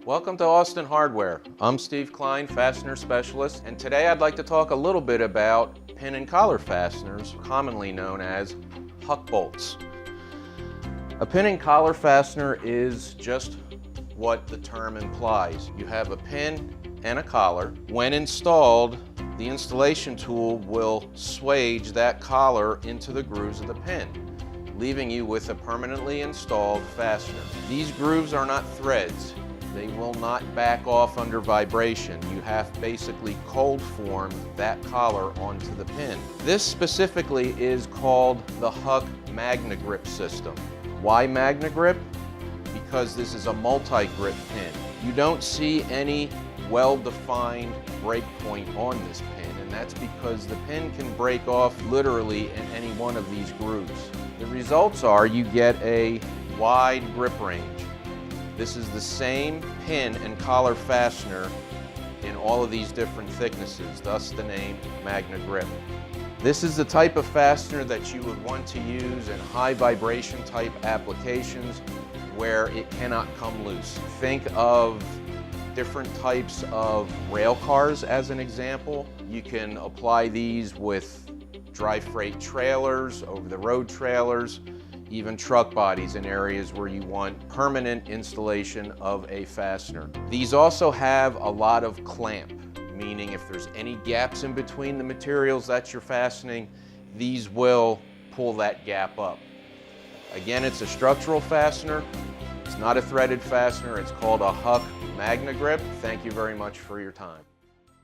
Welcome to Austin Hardware. I'm Steve Klein, fastener specialist, and today I'd like to talk a little bit about pin and collar fasteners, commonly known as Huck bolts. A pin and collar fastener is just what the term implies. You have a pin and a collar. When installed, the installation tool will swage that collar into the grooves of the pin, leaving you with a permanently installed fastener. These grooves are not threads. They will not back off under vibration. You have basically cold formed that collar onto the pin. This specifically is called the Huck MagnaGrip system. Why MagnaGrip? Because this is a multi-grip pin. You don't see any well-defined break point on this pin, and that's because the pin can break off literally in any one of these grooves. The results are you get a wide grip range. This is the same pin and collar fastener in all of these different thicknesses, thus the name MagnaGrip. This is the type of fastener that you would want to use in high vibration type applications where it cannot come loose. Think of different types of rail cars as an example. You can apply these with dry freight trailers, over-the-road trailers, even truck bodies in areas where you want permanent installation of a fastener. These also have a lot of clamp, meaning if there's any gaps in between the materials that you're fastening, these will pull that gap up. Again, it's a structural fastener. It's not a threaded fastener. It's called a Huck MagnaGrip. Thank you very much for your time.